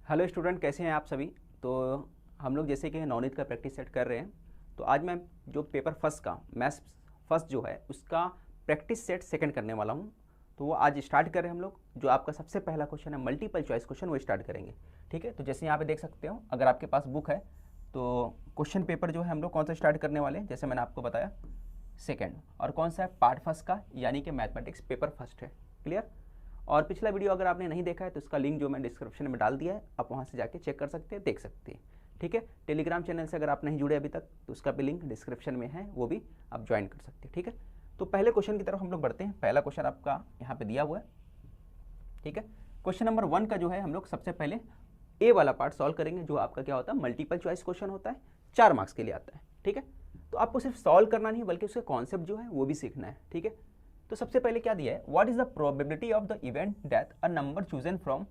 Hello student, कैसे हैं आप सभी। तो हम लोग जैसे कि नवनीत का प्रैक्टिस सेट कर रहे हैं। तो आज मैं जो पेपर फर्स्ट का मैथ्स फर्स्ट जो है उसका प्रैक्टिस सेट सेकंड करने वाला हूं। तो वो आज स्टार्ट कर रहे हैं हम लोग। जो आपका सबसे पहला क्वेश्चन है मल्टीपल चॉइस क्वेश्चन, वो स्टार्ट करेंगे। ठीक है, तो जैसे यहाँ पे देख सकते हो, अगर आपके पास बुक है तो क्वेश्चन पेपर जो है हम लोग कौन सा स्टार्ट करने वाले हैं, जैसे मैंने आपको बताया सेकेंड। और कौन सा है, पार्ट फर्स्ट का, यानी कि मैथमेटिक्स पेपर फर्स्ट है। क्लियर। और पिछला वीडियो अगर आपने नहीं देखा है तो उसका लिंक जो मैं डिस्क्रिप्शन में डाल दिया है, आप वहाँ से जाके चेक कर सकते हैं, देख सकते हैं। ठीक है, टेलीग्राम चैनल से अगर आप नहीं जुड़े अभी तक तो उसका भी लिंक डिस्क्रिप्शन में है, वो भी आप ज्वाइन कर सकते हैं। ठीक है, तो पहले क्वेश्चन की तरफ हम लोग बढ़ते हैं। पहला क्वेश्चन आपका यहाँ पे दिया हुआ है। ठीक है, क्वेश्चन नंबर 1 का जो है हम लोग सबसे पहले ए वाला पार्ट सॉल्व करेंगे, जो आपका क्या होता है, मल्टीपल चॉइस क्वेश्चन होता है, 4 मार्क्स के लिए आता है। ठीक है, तो आपको सिर्फ सॉल्व करना नहीं बल्कि उसके कॉन्सेप्ट जो है वो भी सीखना है। ठीक है, तो सबसे पहले क्या दिया है, what is the probability of the event that a number chosen from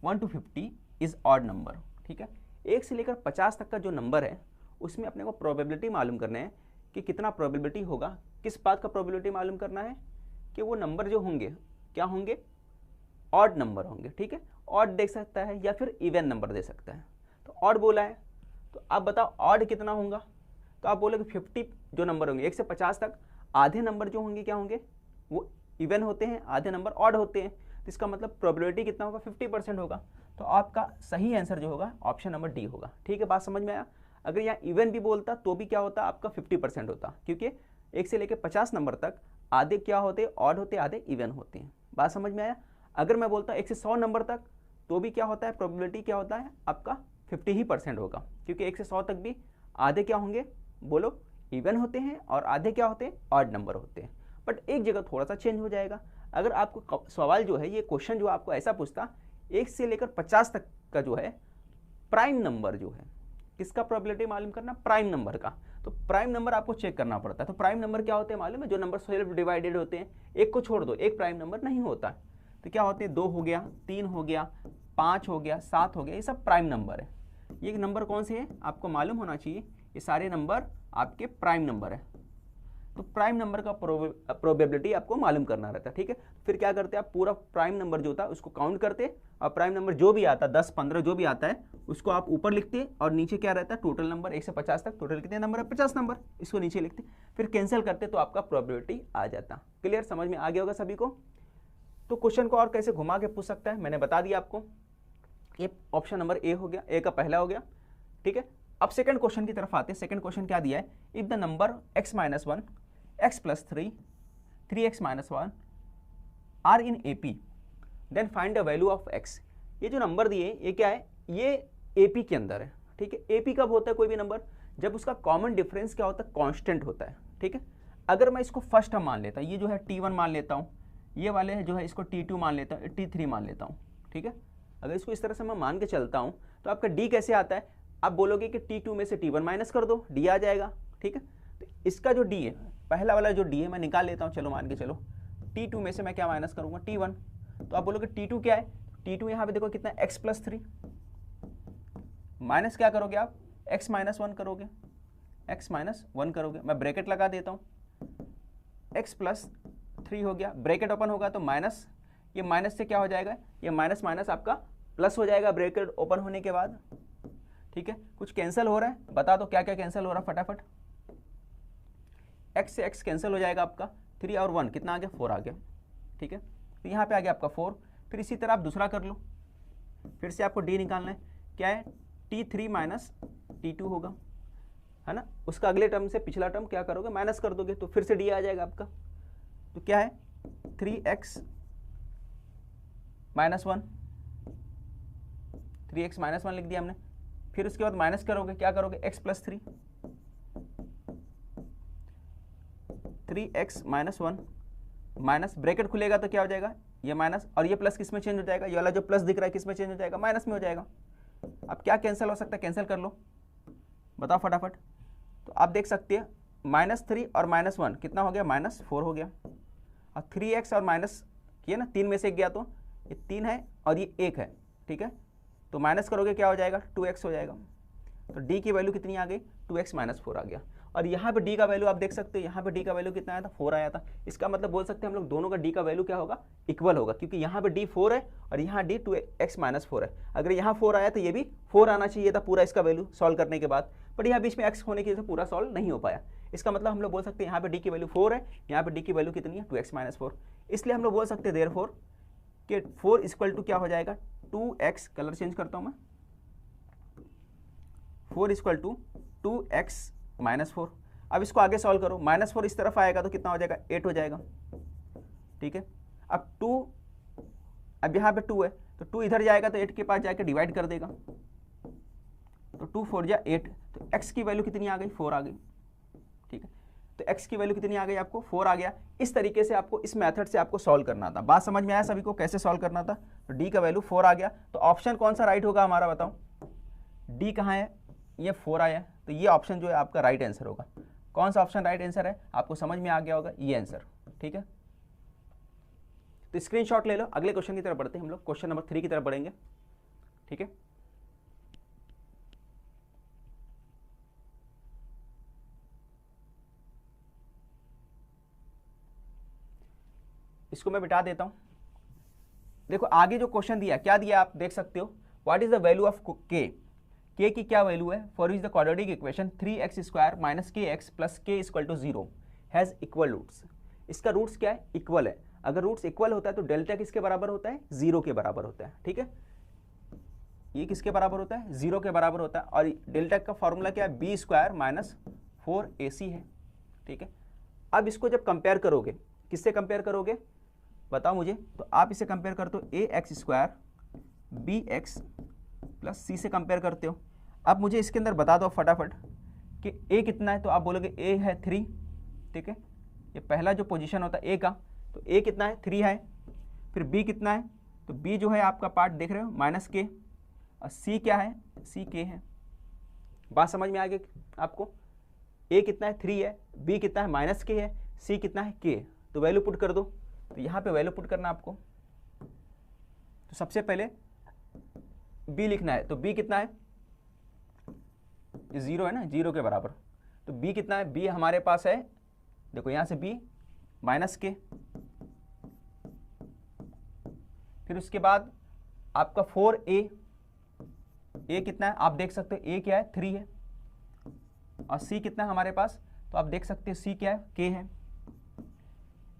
1 to 50 is odd number. ठीक है, 1 से लेकर 50 तक का जो नंबर है उसमें अपने को प्रोबेबिलिटी मालूम करना है कि कितना प्रोबेबिलिटी होगा। किस बात का प्रोबेबिलिटी मालूम करना है कि वो नंबर जो होंगे क्या होंगे, ऑड नंबर होंगे। ठीक है, ऑड दे सकता है या फिर इवन नंबर दे सकता है। तो ऑड बोला है, तो आप बताओ ऑड कितना होगा। तो आप बोलोगे 50 जो नंबर होंगे 1 से 50 तक, आधे नंबर जो होंगे क्या होंगे, वो इवन होते हैं, आधे नंबर ऑड होते हैं। तो इसका मतलब प्रोबेबिलिटी कितना होगा, 50% होगा। तो आपका सही आंसर जो होगा ऑप्शन नंबर डी होगा। ठीक है, बात समझ में आया। अगर यहाँ इवन भी बोलता तो भी क्या होता, आपका 50% होता, क्योंकि 1 से लेकर 50 नंबर तक आधे क्या होते, ऑड होते, आधे इवन होते हैं। बात समझ में आया। अगर मैं बोलता 1 से 100 नंबर तक तो भी क्या होता है, प्रोबेबिलिटी क्या होता है आपका 50% होगा, क्योंकि 1 से 100 तक भी आधे क्या होंगे, बोलो, इवन होते हैं, और आधे क्या होते हैं, ऑड नंबर होते हैं। बट एक जगह थोड़ा सा चेंज हो जाएगा। अगर आपको सवाल जो है, ये क्वेश्चन जो आपको ऐसा पूछता 1 से लेकर 50 तक का जो है प्राइम नंबर जो है, किसका प्रोबेबिलिटी मालूम करना, प्राइम नंबर का। तो प्राइम नंबर आपको चेक करना पड़ता है। तो प्राइम नंबर क्या होते हैं मालूम है, जो नंबर सेल्फ डिवाइडेड होते हैं। एक को छोड़ दो, एक प्राइम नंबर नहीं होता। तो क्या होते हैं, 2 हो गया, 3 हो गया, 5 हो गया, 7 हो गया, ये सब प्राइम नंबर है। ये नंबर कौन से हैं आपको मालूम होना चाहिए, ये सारे नंबर आपके प्राइम नंबर है। तो प्राइम नंबर का प्रोबेबिलिटी आपको मालूम करना रहता है। ठीक है, फिर क्या करते हैं आप, पूरा प्राइम नंबर जो होता है उसको काउंट करते, और प्राइम नंबर जो भी आता है 10, 15 जो भी आता है उसको आप ऊपर लिखते, और नीचे क्या रहता है, टोटल नंबर 1 से 50 तक टोटल कितने नंबर है, 50 नंबर, इसको नीचे लिखते, फिर कैंसिल करते तो आपका प्रोबेबिलिटी आ जाता। क्लियर, समझ में आ गया होगा सभी को। तो क्वेश्चन को और कैसे घुमा के पूछ सकता है मैंने बता दिया आपको। ये ऑप्शन नंबर ए हो गया, ए का पहला हो गया। ठीक है, अब सेकंड क्वेश्चन की तरफ आते हैं। सेकंड क्वेश्चन क्या दिया है, if the number x - 1 x + 3 3x - 1 are in AP then find the value of x। ये जो नंबर दिए ये क्या है, ये AP के अंदर है। ठीक है, AP कब होता है कोई भी नंबर, जब उसका कॉमन डिफरेंस क्या होता है, कांस्टेंट होता है। ठीक है, अगर मैं इसको फर्स्ट टर्म मान लेता हूँ, ये जो है T1 मान लेता हूँ, ये वाले है जो है इसको T2 मान लेता हूँ, T3 मान लेता हूँ। ठीक है, अगर इसको इस तरह से मैं मान के चलता हूँ तो आपका D कैसे आता है, आप बोलोगे कि T2 में से T1 माइनस कर दो, D आ जाएगा। ठीक है, तो इसका जो D है, पहला वाला जो D है मैं निकाल लेता हूँ, चलो मान के चलो, T2 में से मैं क्या माइनस करूँगा, T1। तो आप बोलोगे T2 क्या है, T2 यहाँ पे देखो कितना, x + 3 माइनस क्या करोगे आप, x - 1 करोगे, x - 1 करोगे, मैं ब्रैकेट लगा देता हूँ, x + 3 हो गया, ब्रैकेट ओपन होगा तो माइनस, ये माइनस से क्या हो जाएगा, ये माइनस माइनस आपका प्लस हो जाएगा ब्रैकेट ओपन होने के बाद। ठीक है, कुछ कैंसिल हो रहा है, बता दो क्या क्या कैंसिल हो रहा है फटाफट। x से x कैंसिल हो जाएगा आपका, 3 और 1 कितना आ गया, 4 आ गया। ठीक है, तो यहाँ पे आ गया आपका 4। फिर इसी तरह आप दूसरा कर लो, फिर से आपको d निकालना है, क्या है, T3 - T2 होगा, है ना। उसका अगले टर्म से पिछला टर्म क्या करोगे, माइनस कर दोगे, तो फिर से d आ जाएगा आपका। तो क्या है, 3x - 1, 3x - 1 लिख दिया हमने। फिर उसके बाद माइनस करोगे, क्या करोगे, x + 3, 3x - 1 माइनस, ब्रैकेट खुलेगा तो क्या हो जाएगा, ये माइनस, और ये प्लस किस में चेंज हो जाएगा, ये वाला जो प्लस दिख रहा है किस में चेंज हो जाएगा, माइनस में हो जाएगा। अब क्या कैंसिल हो सकता है, कैंसिल कर लो, बताओ फटाफट। तो आप देख सकते हैं -3 और -1 कितना हो गया, -4 हो गया। और 3x और माइनस किया ना, 3 में से 1 गया तो ये 3 है और ये 1 है। ठीक है, तो माइनस करोगे क्या हो जाएगा, 2x हो जाएगा। तो d की वैल्यू कितनी आ गई, 2x - 4 आ गया। और यहाँ पे डी का वैल्यू आप देख सकते हो, यहाँ पे डी का वैल्यू कितना आया था, 4 आया था। इसका मतलब बोल सकते हैं हम लोग दोनों का डी का वैल्यू क्या होगा, इक्वल होगा, क्योंकि यहाँ पे डी 4 है और यहाँ डी 2x-4 है। अगर यहाँ 4 आया तो ये भी 4 आना चाहिए था पूरा इसका वैल्यू सॉल्व करने के बाद, बट यहाँ बीच में x होने की वजह से पूरा सॉल्व नहीं हो पाया। इसका मतलब हम लोग बोल सकते हैं यहाँ पे डी की वैल्यू 4 है, यहाँ पे डी की वैल्यू कितनी है, 2x-4। इसलिए हम लोग बोल सकते हैं देयरफॉर कि 4 इक्वल टू क्या हो जाएगा, 2x, कलर चेंज करता हूँ मैं, 4 इक्वल टू 2x-4। अब इसको आगे सॉल्व करो, -4 इस तरफ आएगा तो कितना हो जाएगा, 8 हो जाएगा, ठीक है। अब 2, अब यहाँ पे 2 है तो 2 इधर जाएगा तो 8 के पास जाके डिवाइड कर देगा, तो 2 4 जा 8, तो x की वैल्यू कितनी आ गई, 4 आ गई, ठीक है। तो x की वैल्यू कितनी आ गई आपको, 4 आ गया। इस तरीके से आपको इस मेथड से आपको सॉल्व करना था। बात समझ में आया सभी को कैसे सॉल्व करना था। तो d का वैल्यू 4 आ गया, तो ऑप्शन कौन सा राइट होगा हमारा, बताओ। d कहाँ है, ये 4 आया, तो ये ऑप्शन जो है आपका राइट आंसर होगा। कौन सा ऑप्शन राइट आंसर है, आपको समझ में आ गया होगा, ये आंसर, ठीक है। तो स्क्रीनशॉट ले लो, अगले क्वेश्चन की तरफ बढ़ते हैं हम लोग, क्वेश्चन नंबर 3 की तरफ बढ़ेंगे, ठीक है। इसको मैं बिठा देता हूं। देखो आगे जो क्वेश्चन दिया, क्या दिया आप देख सकते हो, what is the value of k, k की क्या वैल्यू है, for which the quadratic equation 3x² - kx + k = 0 has equal roots. इसका रूट्स क्या है, इक्वल है। अगर रूट्स इक्वल होता है तो डेल्टा किसके बराबर होता है, 0 के बराबर होता है, ठीक है। ये किसके बराबर होता है, 0 के बराबर होता है। और डेल्टा का फॉर्मूला क्या है, b² - 4ac है, ठीक है। अब इसको जब कंपेयर करोगे, किससे कंपेयर करोगे बताओ मुझे, तो आप इसे कंपेयर करते हो ax² bx + c से कंपेयर करते हो। अब मुझे इसके अंदर बता दो फटाफट कि a कितना है, तो आप बोलोगे a है 3, ठीक है। ये पहला जो पोजीशन होता है a का, तो a कितना है, 3 है। फिर b कितना है, तो b जो है आपका पार्ट देख रहे हो -k, और c क्या है, c k है। बात समझ में आ गई आपको। a कितना है, 3 है, b कितना है, -k है, c कितना है, k। तो वैल्यू पुट कर दो, तो यहाँ पे वैल्यू पुट करना आपको। तो सबसे पहले b लिखना है, तो b कितना है, 0 है ना, 0 के बराबर। तो b कितना है, b हमारे पास है, देखो यहाँ से b -k। फिर उसके बाद आपका 4a, a कितना है आप देख सकते हो, a क्या है, 3 है। और c कितना है हमारे पास, तो आप देख सकते हो c क्या है, k है,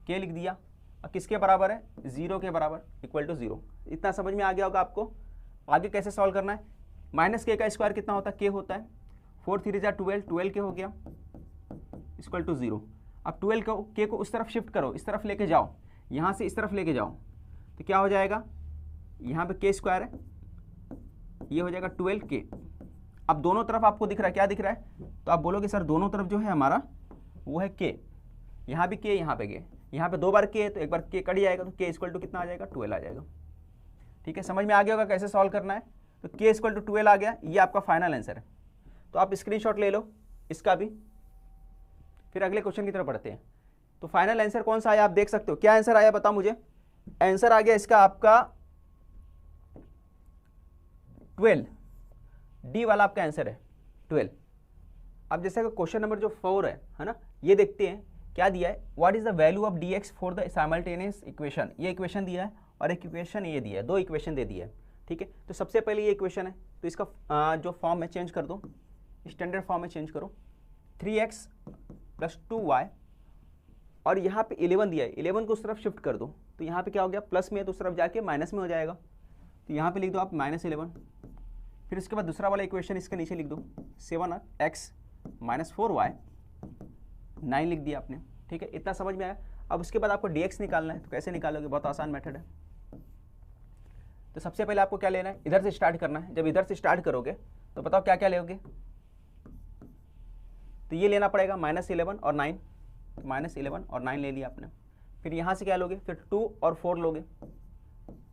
k लिख दिया। और किसके बराबर है, 0 के बराबर, = 0। इतना समझ में आ गया होगा आपको। आगे कैसे सॉल्व करना है, -k का स्क्वायर कितना होता है, k होता है, 4 3 जा 12, 12k हो गया, = 0। अब 12 को k को उस तरफ शिफ्ट करो, इस तरफ लेके जाओ, यहाँ से इस तरफ लेके जाओ, तो क्या हो जाएगा, यहाँ पे k² है, ये हो जाएगा 12k। अब दोनों तरफ आपको दिख रहा है, क्या दिख रहा है, तो आप बोलोगे सर दोनों तरफ जो है हमारा वो है k, यहाँ भी k, यहाँ पे k, यहाँ पे 2 बार k है तो 1 बार k कट जाएगा, तो k = कितना आ जाएगा, 12 आ जाएगा, ठीक है। समझ में आ गया होगा कैसे सॉल्व करना है। तो k = 12 आ गया, ये आपका फाइनल आंसर है। तो आप स्क्रीनशॉट ले लो इसका भी। फिर अगले क्वेश्चन की तरफ बढ़ते हैं। तो फाइनल आंसर कौन सा आया आप देख सकते हो, क्या आंसर आया बताओ मुझे। आंसर आ गया इसका आपका 12, डी वाला आपका आंसर है 12। अब जैसे कि क्वेश्चन नंबर जो 4 है ना, ये देखते हैं क्या दिया है, what is the value of dx for the simultaneous equation. ये इक्वेशन दिया है और एक इक्वेशन ये दिया है, 2 इक्वेशन दे दिया है, ठीक है। तो सबसे पहले ये इक्वेशन है, तो इसका जो फॉर्म है चेंज कर दो, स्टैंडर्ड फॉर्म में चेंज करो, 3x + 2y, और यहाँ पे 11 दिया है, 11 को उस तरफ शिफ्ट कर दो, तो यहाँ पे क्या हो गया, प्लस में है तो उस तरफ जाके माइनस में हो जाएगा, तो यहाँ पे लिख दो आप -11। फिर उसके बाद दूसरा वाला इक्वेशन इसके नीचे लिख दो, 7x - 4y, 9 लिख दिया आपने, ठीक है। इतना समझ में आया। अब उसके बाद आपको dx निकालना है, तो कैसे निकालोगे, बहुत आसान मेथड है। तो सबसे पहले आपको क्या लेना है, इधर से स्टार्ट करना है। जब इधर से स्टार्ट करोगे तो बताओ क्या क्या लोगे, तो ये लेना पड़ेगा -11 और 9, -11 और 9 ले लिया आपने। फिर यहाँ से क्या लोगे, फिर 2 और 4 लोगे,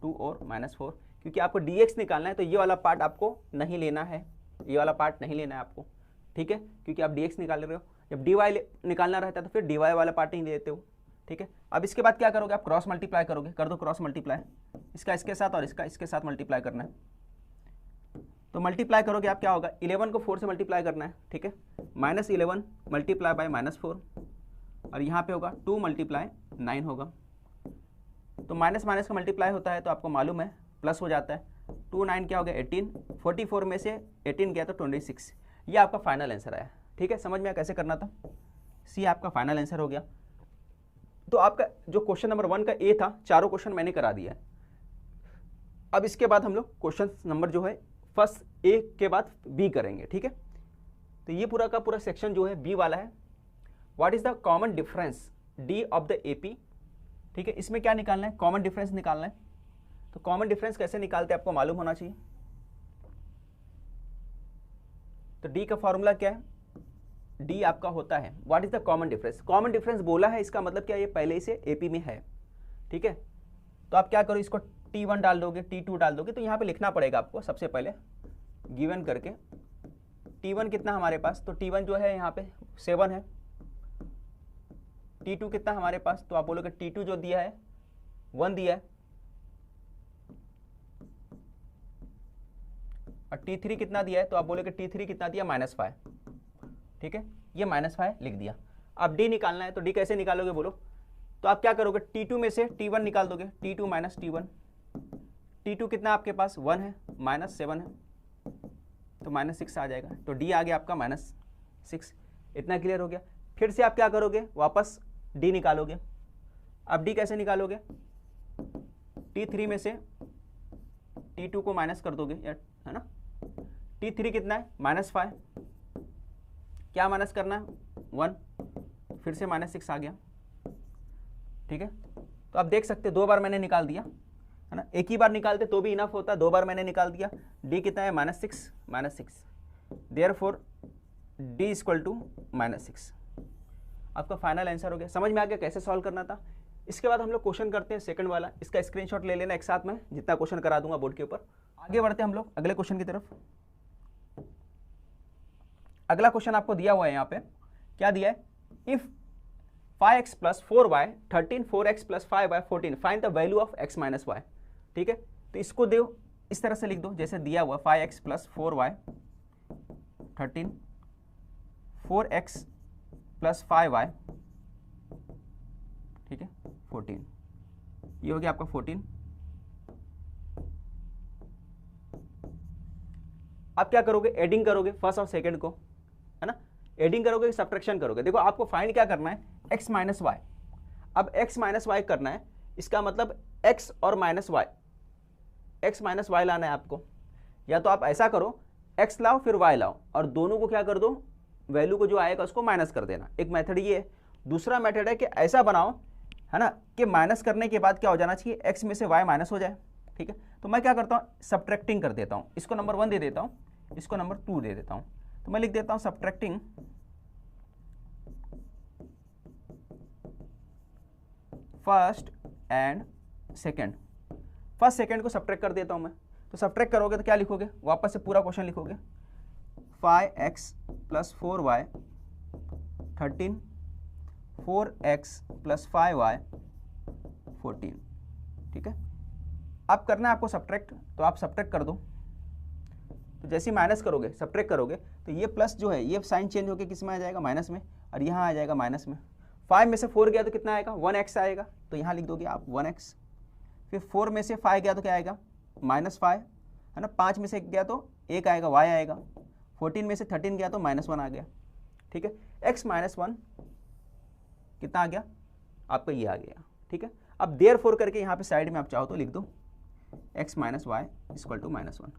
2 और -4, क्योंकि आपको dx निकालना है, तो ये वाला पार्ट आपको नहीं लेना है, ये वाला पार्ट नहीं लेना है आपको, ठीक है, क्योंकि आप dx निकाल रहे हो। जब dy निकालना रहता है तो फिर dy वाला पार्ट नहीं लेते हो, ठीक है। अब इसके बाद क्या करोगे, आप क्रॉस मल्टीप्लाई करोगे, कर दो क्रॉस मल्टीप्लाई, इसका इसके साथ और इसका इसके साथ मल्टीप्लाई करना है। तो मल्टीप्लाई करोगे आप, क्या होगा, 11 को 4 से मल्टीप्लाई करना है, ठीक है। -11 मल्टीप्लाई बाय -4 और यहाँ पे होगा 2 मल्टीप्लाई 9 होगा। तो माइनस माइनस का मल्टीप्लाई होता है तो आपको मालूम है प्लस हो जाता है। 2 9 क्या हो गया 18, 44 में से 18 गया तो 26। ये आपका फाइनल आंसर आया। ठीक है, समझ में आया कैसे करना था। सी आपका फाइनल आंसर हो गया। तो आपका जो क्वेश्चन नंबर 1 का ए था, चारों क्वेश्चन मैंने करा दिया है। अब इसके बाद हम लोग क्वेश्चन नंबर जो है फर्स्ट ए के बाद बी करेंगे। ठीक है, तो ये पूरा का पूरा सेक्शन जो है बी वाला है। What is the common difference D of the AP. ठीक है, इसमें क्या निकालना है, कॉमन डिफरेंस निकालना है। तो कॉमन डिफरेंस कैसे निकालते हैं आपको मालूम होना चाहिए। तो डी का फॉर्मूला क्या है, डी आपका होता है what is the common difference. Common difference बोला है, इसका मतलब क्या, ये पहले से एपी में है। ठीक है, तो आप क्या करो, इसको T1 डाल दोगे, T2 डाल दोगे, तो यहाँ पे लिखना पड़ेगा आपको सबसे पहले गिवन करके। T1 कितना हमारे पास, तो T1 जो है यहाँ पे 7 है। T2 कितना हमारे पास, तो आप बोलोगे T2 जो दिया है 1 दिया है, और T3 कितना दिया है, तो आप बोलोगे T3 कितना दिया -5। ठीक है, ये -5 लिख दिया। अब D निकालना है, तो D कैसे निकालोगे बोलो। तो आप क्या करोगे, T2 में से T1 निकाल दोगे, T2 माइनस T1। T2 कितना आपके पास 1 है, -7 है, तो -6 आ जाएगा। तो D आ गया आपका -6। इतना क्लियर हो गया। फिर से आप क्या करोगे, वापस D निकालोगे। अब D कैसे निकालोगे, T3 में से T2 को माइनस कर दोगे, है ना। T3 कितना है -5, क्या माइनस करना है 1, फिर से -6 आ गया। ठीक है, तो आप देख सकते 2 बार मैंने निकाल दिया, है ना। एक ही बार निकालते तो भी इनफ होता, 2 बार मैंने निकाल दिया। D कितना है -6, देयरफॉर D = -6। आपका फाइनल आंसर हो गया। समझ में आ गया कैसे सॉल्व करना था। इसके बाद हम लोग क्वेश्चन करते हैं सेकंड वाला। इसका स्क्रीनशॉट ले लेना एक साथ में, जितना क्वेश्चन करा दूंगा बोर्ड के ऊपर। आगे बढ़ते हैं हम लोग अगले क्वेश्चन की तरफ। अगला क्वेश्चन आपको दिया हुआ है, यहाँ पे क्या दिया है, if 5x + 4y 13 4x + 5y 14 find the value of x - y। ठीक है, तो इसको दो इस तरह से लिख दो जैसे दिया हुआ 5x + 4y 13 4x + 5y, ठीक है 14। ये हो गया आपका 14। आप क्या करोगे, एडिंग करोगे फर्स्ट और सेकंड को, है ना। एडिंग करोगे, सब्ट्रैक्शन करोगे। देखो आपको फाइंड क्या करना है, x - y। अब x - y करना है, इसका मतलब x और -y, x - y लाना है आपको। या तो आप ऐसा करो, x लाओ फिर y लाओ, और दोनों को क्या कर दो, वैल्यू को जो आएगा उसको माइनस कर देना। एक मेथड ये है। दूसरा मेथड है कि ऐसा बनाओ, है ना, कि माइनस करने के बाद क्या हो जाना चाहिए, x में से y माइनस हो जाए। ठीक है, तो मैं क्या करता हूँ, सब्ट्रैक्टिंग कर देता हूँ। इसको नंबर 1 दे देता हूँ, इसको नंबर 2 दे देता हूँ। तो मैं लिख देता हूँ subtracting first and second. First second को सब्ट्रैक्ट कर देता हूँ मैं। तो सब्ट्रैक्ट करोगे तो क्या लिखोगे, वापस से पूरा क्वेश्चन लिखोगे, 5x + 4y 13 4x + 5y 14। ठीक है, अब करना है आपको सब्ट्रैक्ट, तो आप सब्ट्रैक्ट कर दो। तो जैसे ही माइनस करोगे, सब्ट्रैक्ट करोगे, तो ये प्लस जो है ये साइन चेंज होकर किस में आ जाएगा, माइनस में, और यहाँ आ जाएगा माइनस में। 5 में से 4 गया तो कितना आएगा, 1x आएगा, तो यहाँ लिख दोगे आप 1x। फिर 4 में से 5 गया तो क्या आएगा, -5, है ना। 5 में से गया तो 1 आएगा, y आएगा। 14 में से 13 गया तो -1 आ गया। ठीक है, x - 1 कितना आ गया आपका, ये आ गया। ठीक है, अब देयरफॉर करके यहाँ पे साइड में आप चाहो तो लिख दो x - y = -1।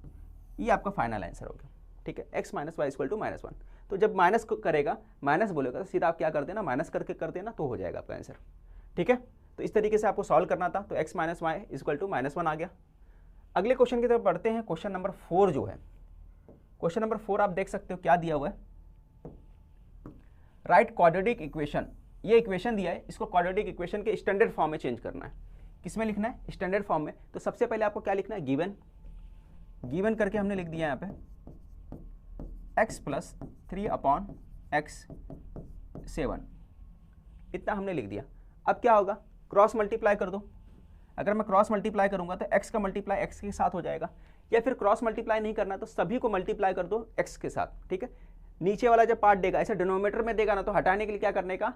ये आपका फाइनल आंसर हो गया। ठीक है, x - y = -1। तो जब माइनस करेगा, माइनस बोलेगा, तो सीधा आप क्या कर देना, माइनस करके कर देना, तो हो जाएगा आपका आंसर। ठीक है, तो इस तरीके से आपको सॉल्व करना था। तो x - y = -1 आ गया। अगले क्वेश्चन की तरफ बढ़ते हैं। क्वेश्चन नंबर 4 जो है, क्वेश्चन नंबर 4 आप देख सकते हो क्या दिया हुआ है, राइट क्वाड्रेटिक इक्वेशन। ये इक्वेशन दिया है, इसको क्वाड्रेटिक इक्वेशन के स्टैंडर्ड फॉर्म में चेंज करना है। किस में लिखना है, स्टैंडर्ड फॉर्म में। तो सबसे पहले आपको क्या लिखना है, गिवन करके हमने लिख दिया यहाँ पे x + 3/x 7, इतना हमने लिख दिया। अब क्या होगा, क्रॉस मल्टीप्लाई कर दो। अगर मैं क्रॉस मल्टीप्लाई करूंगा तो x का मल्टीप्लाई x के साथ हो जाएगा, या फिर क्रॉस मल्टीप्लाई नहीं करना तो सभी को मल्टीप्लाई कर दो x के साथ। ठीक है, नीचे वाला जब पार्ट देगा ऐसे डिनोमीटर में देगा ना, तो हटाने के लिए क्या करने का,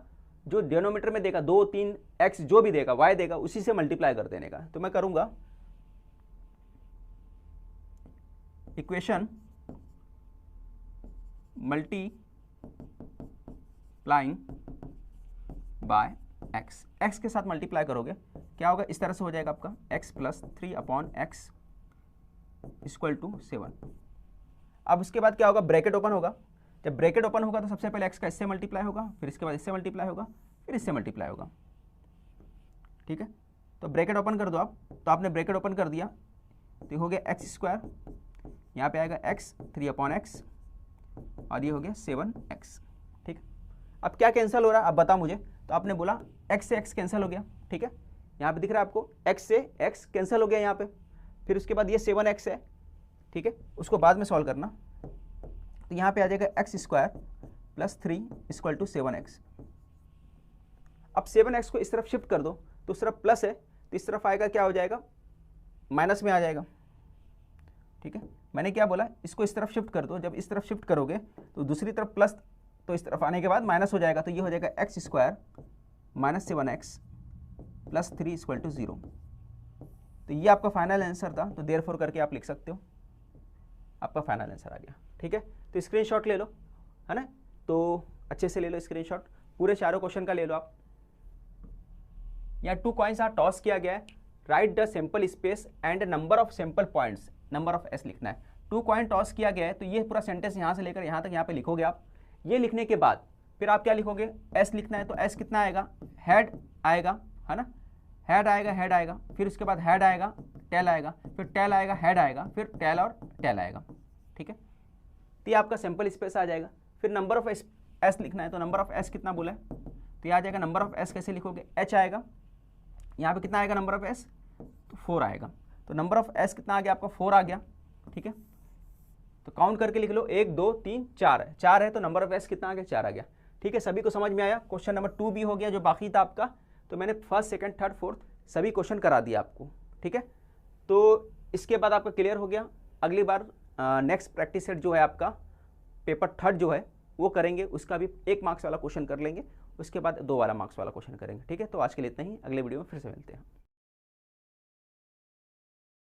जो डिनोमीटर में देगा 2 3 x जो भी देगा y देगा उसी से मल्टीप्लाई कर देने का। तो मैं करूंगा equation multiplying by x, x के साथ मल्टीप्लाई करोगे क्या होगा, इस तरह से हो जाएगा आपका x plus 3/x equal to 7। अब उसके बाद क्या होगा, ब्रैकेट ओपन होगा। जब ब्रैकेट ओपन होगा तो सबसे पहले x का इससे मल्टीप्लाई होगा, फिर इसके बाद इससे मल्टीप्लाई होगा, फिर इससे मल्टीप्लाई होगा। ठीक है, तो ब्रैकेट ओपन कर दो आप। तो आपने ब्रैकेट ओपन कर दिया तो हो गया x स्क्वायर, यहाँ पे आएगा x 3/x और ये हो गया 7x। ठीक है, अब क्या कैंसिल हो रहा है अब बता मुझे। तो आपने बोला x से x कैंसिल हो गया। ठीक है, यहाँ पे दिख रहा है आपको x से x कैंसिल हो गया यहाँ पे। फिर उसके बाद ये 7x है। ठीक है, उसको बाद में सॉल्व करना। तो यहाँ पे आ जाएगा x square plus 3 equal to 7x। अब 7x को इस तरफ शिफ्ट कर दो तो उस तरफ प्लस है, तो इस तरफ आएगा क्या हो जाएगा, माइनस में आ जाएगा। ठीक है, मैंने क्या बोला, इसको इस तरफ शिफ्ट कर दो। जब इस तरफ शिफ्ट करोगे तो दूसरी तरफ प्लस, तो इस तरफ आने के बाद माइनस हो जाएगा। तो ये हो जाएगा x square minus 7x plus 3 equal to 0। तो ये आपका फाइनल आंसर था। तो देयरफॉर करके आप लिख सकते हो, आपका फाइनल आंसर आ गया। ठीक है, तो स्क्रीनशॉट ले लो, है ना। तो अच्छे से ले लो स्क्रीनशॉट, पूरे चारों क्वेश्चन का ले लो आप। यहाँ 2 कॉइन्स टॉस किया गया है। Right the sample space and number of sample points, number of S लिखना है। 2 कॉइन टॉस किया गया है, तो ये पूरा सेंटेंस यहाँ से लेकर यहाँ तक यहाँ पे लिखोगे आप। ये लिखने के बाद फिर आप क्या लिखोगे, एस लिखना है। तो एस कितना आएगा, हेड आएगा, है ना, हेड आएगा, हेड आएगा, फिर उसके बाद हेड आएगा, टेल आएगा, फिर टेल आएगा, हेड आएगा, फिर टेल और टेल आएगा। ठीक है, तो ये आपका सैंपल स्पेस आ जाएगा। फिर नंबर ऑफ एस लिखना है। तो नंबर ऑफ एस कितना बोला है, तो ये आ जाएगा नंबर ऑफ एस कैसे लिखोगे, एच आएगा, यहाँ पे कितना आएगा नंबर ऑफ एस, तो 4 आएगा। तो नंबर ऑफ एस कितना आ गया आपका, 4 आ गया। ठीक है, तो काउंट करके लिख लो, 1 2 3 4 है, 4 है, तो नंबर ऑफ एस कितना आ गया, 4 आ गया। ठीक है, सभी को समझ में आया। क्वेश्चन नंबर 2 भी हो गया जो बाकी था आपका। तो मैंने फर्स्ट सेकंड थर्ड फोर्थ सभी क्वेश्चन करा दिया आपको। ठीक है, तो इसके बाद आपका क्लियर हो गया। अगली बार नेक्स्ट प्रैक्टिस सेट जो है आपका पेपर थर्ड जो है वो करेंगे, उसका भी 1 मार्क्स वाला क्वेश्चन कर लेंगे, उसके बाद 2 वाला मार्क्स वाला क्वेश्चन करेंगे। ठीक है, तो आज के लिए इतना ही, अगले वीडियो में फिर से मिलते हैं।